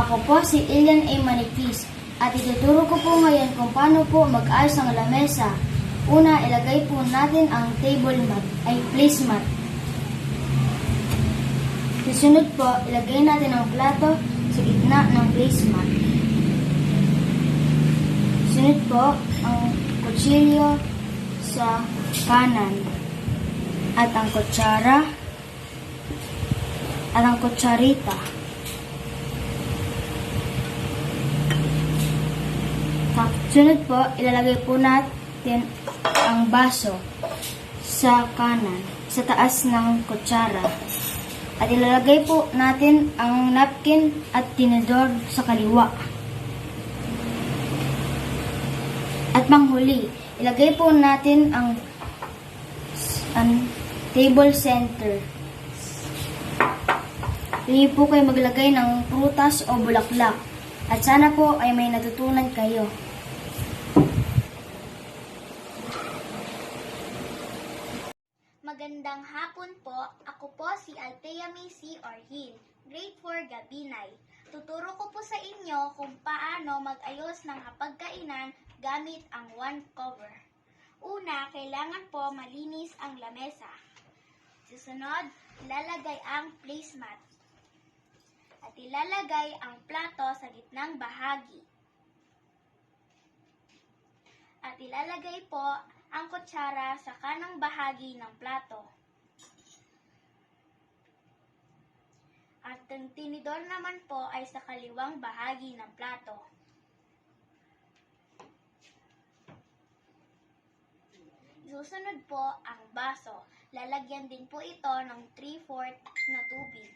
Ako po si Ilian A. Manikis at ituturo ko po ngayon kung paano po mag-ayos ang lamesa. Una, ilagay po natin ang table mat, ay placemat. Susunod po, ilagay natin ang plato sa gitna ng placemat. Susunod po, ang kutsilyo sa kanan at ang kutsara at ang kutsarita. Sunod po, ilalagay po natin ang baso sa kanan, sa taas ng kutsara. At ilalagay po natin ang napkin at tinidor sa kaliwa. At panghuli, ilagay po natin ang table center. Hindi po kayo maglagay ng prutas o bulaklak. At sana po ay may natutunan kayo. Magandang hapon po. Ako po si Althea Macy Orhin, Grade 4 Gabinay. Tuturo ko po sa inyo kung paano mag-ayos ng hapagkainan gamit ang one cover. Una, kailangan po malinis ang lamesa. Susunod, ilalagay ang placemat. At ilalagay ang plato sa gitnang bahagi. At ilalagay po ang kutsara sa kanang bahagi ng plato. At ang tinidor naman po ay sa kaliwang bahagi ng plato. Susunod po ang baso. Lalagyan din po ito ng 3/4 na tubig.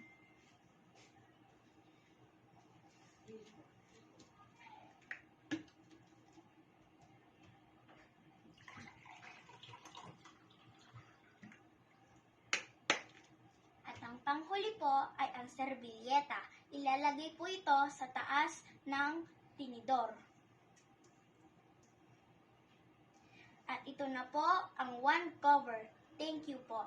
Ang panghuli po ay ang serbilyeta. Ilalagay po ito sa taas ng tinidor. At ito na po ang one cover. Thank you po.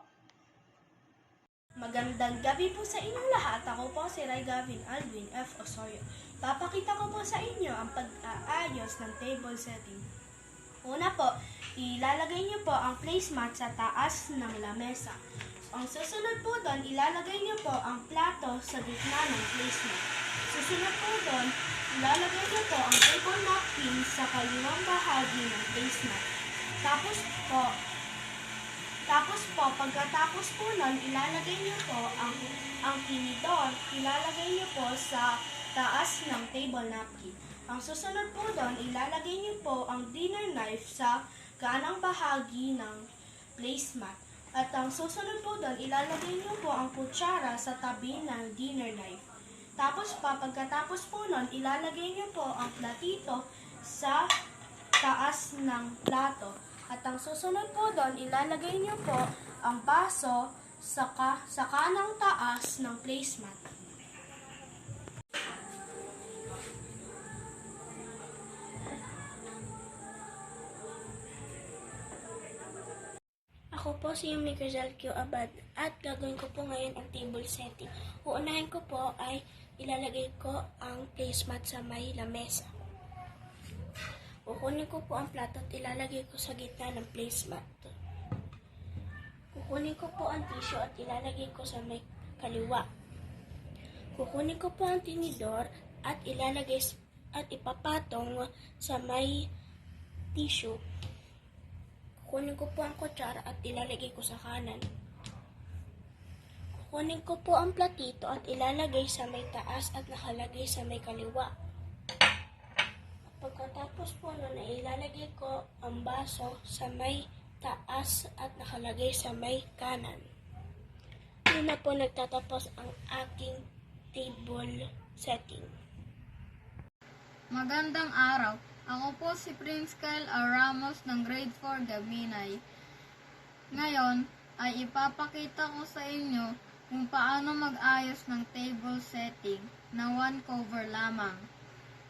Magandang gabi po sa inyong lahat. Ako po si Ray Gavin Alvin F. Osorio. Papakita ko po sa inyo ang pag-aayos ng table setting. Una po, ilalagay niyo po ang placemat sa taas ng lamesa. Ang susunod po doon, ilalagay niyo po ang plato sa gitna ng placemat. Susunod po doon, ilalagay niyo po ang table napkin sa kaliwang bahagi ng placemat. Pagkatapos po nun, ilalagay niyo po ang tinidor, ilalagay niyo po sa taas ng table napkin. Ang susunod po doon, ilalagay niyo po ang dinner knife sa kanang bahagi ng placemat. At ang susunod po doon, ilalagay niyo po ang kutsara sa tabi ng dinner knife. Pagkatapos po nun, ilalagay niyo po ang platito sa taas ng plato. At ang susunod po doon, ilalagay niyo po ang baso sa kanang taas ng placemat. Ako po si Yumi Gazal Q. Abad at gagawin ko po ngayon ang table setting. Uunahin ko po ay ilalagay ko ang placemat sa may lamesa. Kukunin ko po ang plato at ilalagay ko sa gitna ng placemat. Kukunin ko po ang tissue at ilalagay ko sa may kaliwa. Kukunin ko po ang tinidor at ilalagay at ipapatong sa may tissue. Kukunin ko po ang kutsara at ilalagay ko sa kanan. Kukunin ko po ang platito at ilalagay sa may taas at nakalagay sa may kaliwa. Pagkatapos po nun, ilalagay ko ang baso sa may taas at nakalagay sa may kanan. Doon na po nagtatapos ang aking table setting. Magandang araw. Ako po si Prince Kyle R. Ramos ng Grade 4 Gabinay. Ngayon ay ipapakita ko sa inyo kung paano mag-ayos ng table setting na one cover lamang.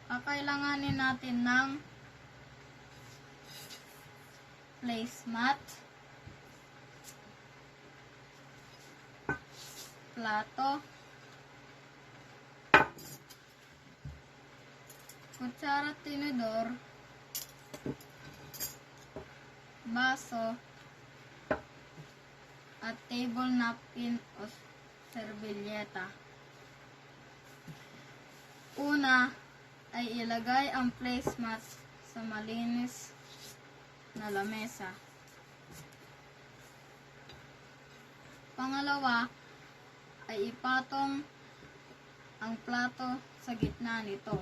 Kakailanganin natin ng placemat, plato, kutsara, tinidor, baso, at table napkin o servilleta. Una ay ilagay ang placemat sa malinis na lamesa. Pangalawa ay ipatong ang plato sa gitna nito.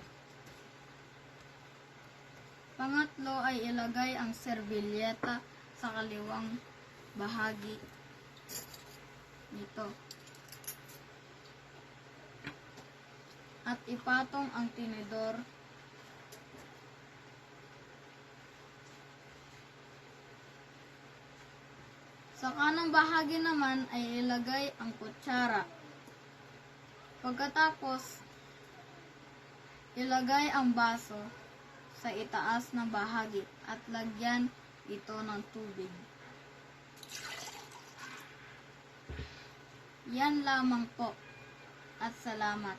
Pangatlo ay ilagay ang servilleta sa kaliwang bahagi nito. At ipatong ang tinidor sa kanang bahagi naman ay ilagay ang kutsara. Pagkatapos, ilagay ang baso sa itaas ng bahagi at lagyan ito ng tubig. Yan lamang po at salamat.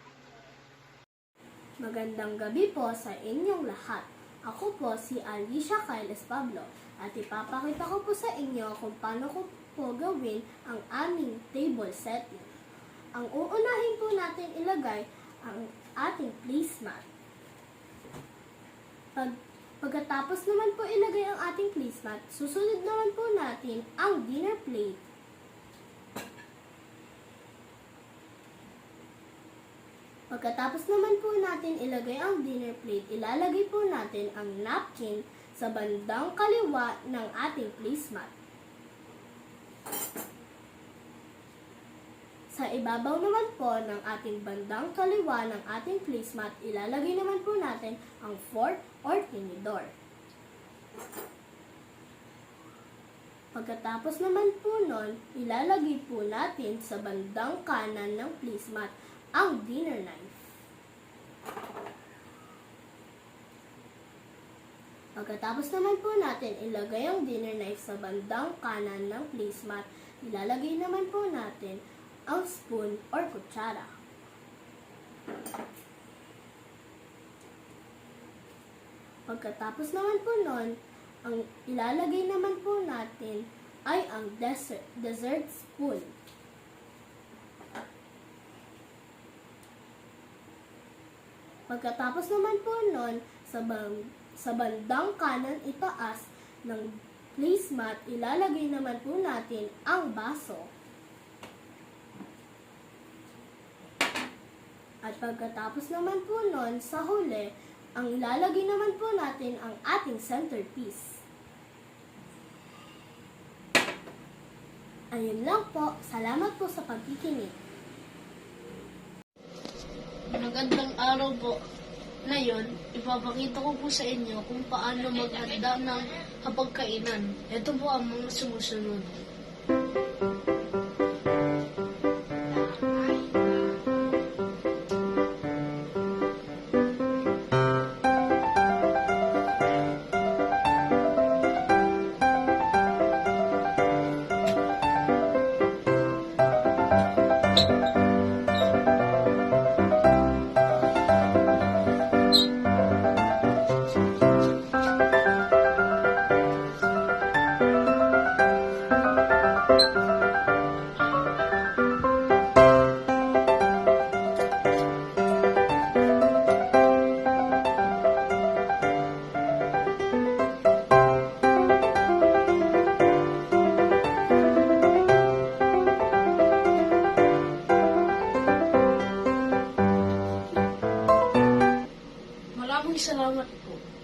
Magandang gabi po sa inyong lahat. Ako po si Alicia Kailes Pablo at ipapakita ko po sa inyo kung paano ko po gawin ang aming table setting. Ang uunahin po natin ilagay ang ating placemat. Pagkatapos naman po ilagay ang ating placemat, susunod naman po natin ang dinner plate. Pagkatapos naman po natin ilagay ang dinner plate, ilalagay po natin ang napkin sa bandang kaliwa ng ating placemat. Sa ibabaw naman po ng ating bandang kaliwa ng ating placemat, ilalagay naman po natin ang fork or tinidor. Pagkatapos naman po nun, ilalagay po natin sa bandang kanan ng placemat ang dinner knife. Pagkatapos naman po natin ilagay ang dinner knife sa bandang kanan ng placemat, ilalagay naman po natin ang spoon or kutsara. Pagkatapos naman po nun, ang ilalagay naman po natin ay ang dessert spoon. Pagkatapos naman po nun, sa bandang kanan itaas ng placemat, ilalagay naman po natin ang baso. At pagkatapos naman po nun, sa huli, ang ilalagay naman po natin ang ating centerpiece. Ayun lang po. Salamat po sa pagkikinig. Magandang araw po. Ngayon, ipapakita ko po sa inyo kung paano maghanda ng hapagkainan. Ito po ang mga sumusunod. Maraming salamat po.